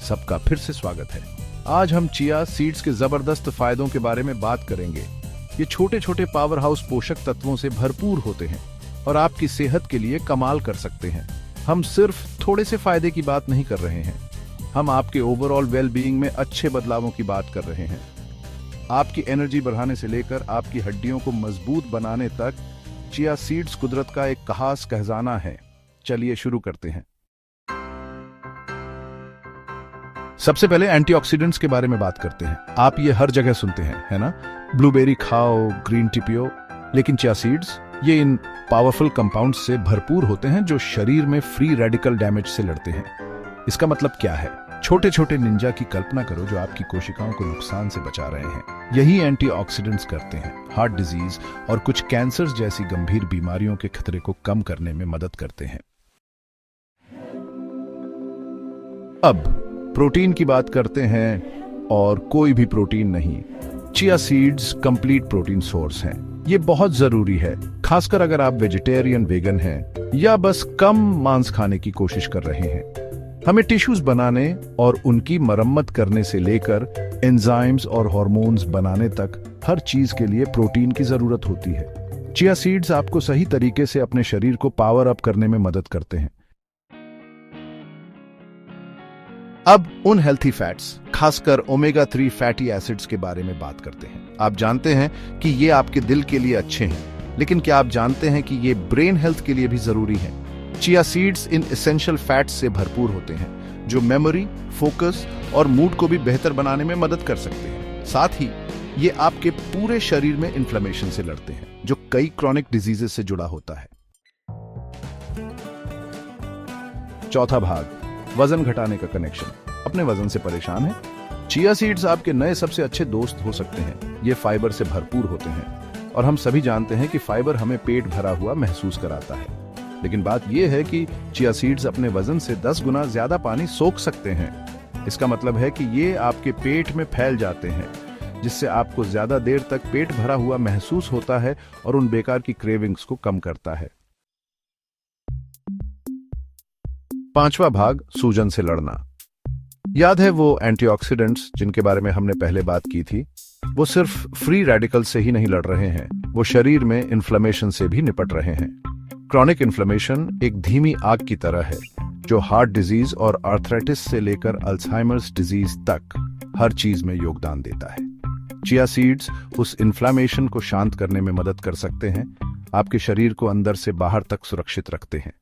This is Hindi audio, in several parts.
सबका फिर से स्वागत है। आज हम चिया सीड्स के जबरदस्त फायदों के बारे में बात करेंगे। ये छोटे छोटे पावर हाउस पोषक तत्वों से भरपूर होते हैं और आपकी सेहत के लिए कमाल कर सकते हैं। हम सिर्फ थोड़े से फायदे की बात नहीं कर रहे हैं, हम आपके ओवरऑल वेलबीइंग में अच्छे बदलावों की बात कर रहे हैं। आपकी एनर्जी बढ़ाने से लेकर आपकी हड्डियों को मजबूत बनाने तक चिया सीड्स कुदरत का एक खास खजाना है। चलिए शुरू करते हैं। सबसे पहले एंटीऑक्सीडेंट्स के बारे में बात करते हैं। आप ये हर जगह सुनते हैं, है ना? ब्लूबेरी खाओ, ग्रीन टी पियो, लेकिन चिया सीड्स ये इन पावरफुल कंपाउंड्स से भरपूर होते हैं जो शरीर में फ्री रेडिकल डैमेज से लड़ते हैं। इसका मतलब क्या है? छोटे छोटे निंजा की कल्पना करो जो आपकी कोशिकाओं को नुकसान से बचा रहे हैं। यही एंटीऑक्सीडेंट्स करते हैं। हार्ट डिजीज और कुछ कैंसर्स जैसी गंभीर बीमारियों के खतरे को कम करने में मदद करते हैं। अब प्रोटीन की बात करते हैं, और कोई भी प्रोटीन नहीं, chia seeds complete protein source हैं। ये बहुत जरूरी है, खासकर अगर आप वेजिटेरियन, वेगन हैं या बस कम मांस खाने की कोशिश कर रहे हैं। हमें टिश्यूज बनाने और उनकी मरम्मत करने से लेकर एंजाइम्स और हार्मोन्स बनाने तक हर चीज के लिए प्रोटीन की जरूरत होती है। चिया सीड्स आपको सही तरीके से अपने शरीर को पावर अप करने में मदद करते हैं। अब उन हेल्थी फैट्स, खासकर ओमेगा 3 फैटी एसिड्स के बारे में बात करते हैं। आप जानते हैं कि ये आपके दिल के लिए अच्छे हैं, लेकिन क्या आप जानते हैं कि ये ब्रेन हेल्थ के लिए भी जरूरी है? चिया सीड्स इन एसेंशियल फैट्स से भरपूर होते हैं जो मेमोरी, फोकस और मूड को भी बेहतर बनाने में मदद कर सकते हैं। साथ ही ये आपके पूरे शरीर में इन्फ्लेमेशन से लड़ते हैं जो कई क्रॉनिक डिजीजेस से जुड़ा होता है। चौथा भाग, वजन घटाने का कनेक्शन। अपने वजन से परेशान हैं? चिया सीड्स आपके नए सबसे अच्छे दोस्त हो सकते हैं। ये फाइबर से भरपूर होते हैं और हम सभी जानते हैं कि फाइबर हमें पेट भरा हुआ महसूस कराता है। लेकिन बात यह है कि चिया सीड्स अपने वजन से 10 गुना ज्यादा पानी सोख सकते हैं। इसका मतलब है कि ये आपके पेट में फैल जाते हैं, जिससे आपको ज्यादा देर तक पेट भरा हुआ महसूस होता है और उन बेकार की क्रेविंग्स को कम करता है। पांचवा भाग, सूजन से लड़ना। याद है वो एंटीऑक्सीडेंट्स जिनके बारे में हमने पहले बात की थी? वो सिर्फ फ्री रेडिकल से ही नहीं लड़ रहे हैं, वो शरीर में इन्फ्लेमेशन से भी निपट रहे हैं। क्रॉनिक इन्फ्लेमेशन एक धीमी आग की तरह है जो हार्ट डिजीज और आर्थराइटिस से लेकर अल्जाइमर्स डिजीज तक हर चीज में योगदान देता है। चिया सीड्स उस इन्फ्लेमेशन को शांत करने में मदद कर सकते हैं, आपके शरीर को अंदर से बाहर तक सुरक्षित रखते हैं।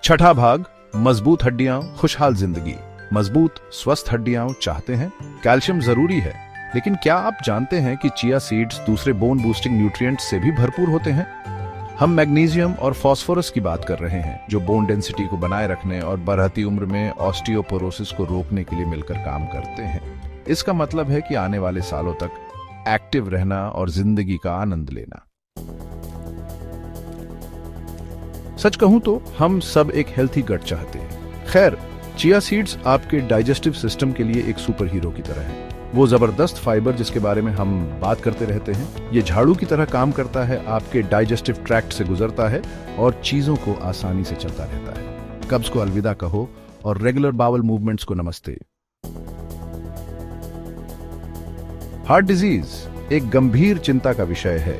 छठा भाग, मजबूत हड्डियां, खुशहाल जिंदगी। मजबूत स्वस्थ हड्डियां चाहते हैं? कैल्शियम जरूरी है, लेकिन क्या आप जानते हैं कि चिया सीड्स दूसरे बोन बूस्टिंग न्यूट्रिएंट्स से भी भरपूर होते हैं? हम मैग्नीशियम और फास्फोरस की बात कर रहे हैं जो बोन डेंसिटी को बनाए रखने और बढ़ती उम्र में ऑस्टियोपोरोसिस को रोकने के लिए मिलकर काम करते हैं। इसका मतलब है कि आने वाले सालों तक एक्टिव रहना और जिंदगी का आनंद लेना। सच कहूं तो हम सब एक हेल्थी गट चाहते हैं। खैर, चिया सीड्स आपके डाइजेस्टिव सिस्टम के लिए एक सुपर हीरो की तरह है। वो जबरदस्त फाइबर जिसके बारे में हम बात करते रहते हैं, ये झाड़ू की तरह काम करता है, आपके डाइजेस्टिव ट्रैक्ट से गुजरता है और चीजों को आसानी से चलता रहता है। कब्ज को अलविदा कहो और रेगुलर बावल मूवमेंट्स को नमस्ते। हार्ट डिजीज एक गंभीर चिंता का विषय है,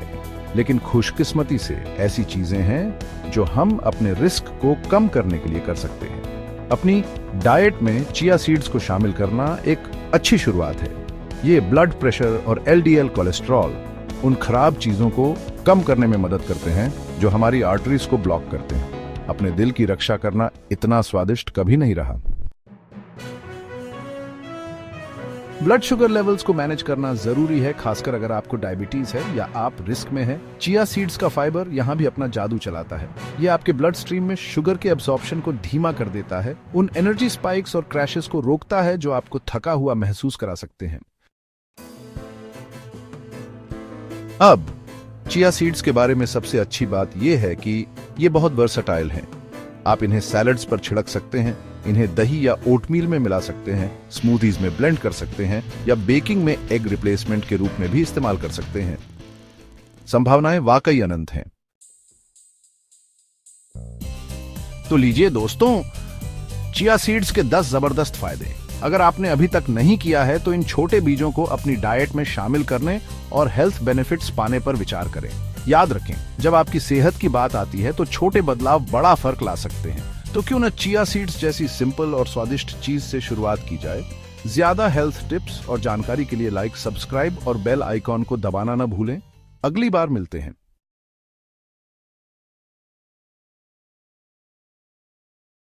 लेकिन खुशकिस्मती से ऐसी चीजें हैं जो हम अपने रिस्क को कम करने के लिए कर सकते हैं। अपनी डाइट में चिया सीड्स को शामिल करना एक अच्छी शुरुआत है। ये ब्लड प्रेशर और एलडीएल कोलेस्ट्रॉल, उन खराब चीजों को कम करने में मदद करते हैं जो हमारी आर्टरीज को ब्लॉक करते हैं। अपने दिल की रक्षा करना इतना स्वादिष्ट कभी नहीं रहा। ब्लड शुगर लेवल्स को मैनेज करना जरूरी है, खासकर अगर आपको डायबिटीज है या आप रिस्क में हैं। चिया सीड्स का फाइबर यहां भी अपना जादू चलाता है। ये आपके ब्लड स्ट्रीम में शुगर के एब्सॉर्प्शन को धीमा कर देता है, उन एनर्जी स्पाइक्स और क्रैशेस को रोकता है जो आपको थका हुआ महसूस करा सकते हैं। अब चिया सीड्स के बारे में सबसे अच्छी बात यह है कि ये बहुत वर्सटाइल हैं। आप इन्हें सैलड्स पर छिड़क सकते हैं, इन्हें दही या ओटमील में मिला सकते हैं, स्मूदीज में ब्लेंड कर सकते हैं या बेकिंग में एग रिप्लेसमेंट के रूप में भी इस्तेमाल कर सकते हैं। संभावनाएं वाकई अनंत हैं। तो लीजिए दोस्तों, चिया सीड्स के 10 जबरदस्त फायदे। अगर आपने अभी तक नहीं किया है तो इन छोटे बीजों को अपनी डाइट में शामिल करने और हेल्थ बेनिफिट्स पाने पर विचार करें। याद रखें, जब आपकी सेहत की बात आती है तो छोटे बदलाव बड़ा फर्क ला सकते हैं। तो क्यों न चिया सीड्स जैसी सिंपल और स्वादिष्ट चीज से शुरुआत की जाए। ज्यादा हेल्थ टिप्स और जानकारी के लिए लाइक, सब्सक्राइब और बेल आइकॉन को दबाना न भूलें। अगली बार मिलते हैं।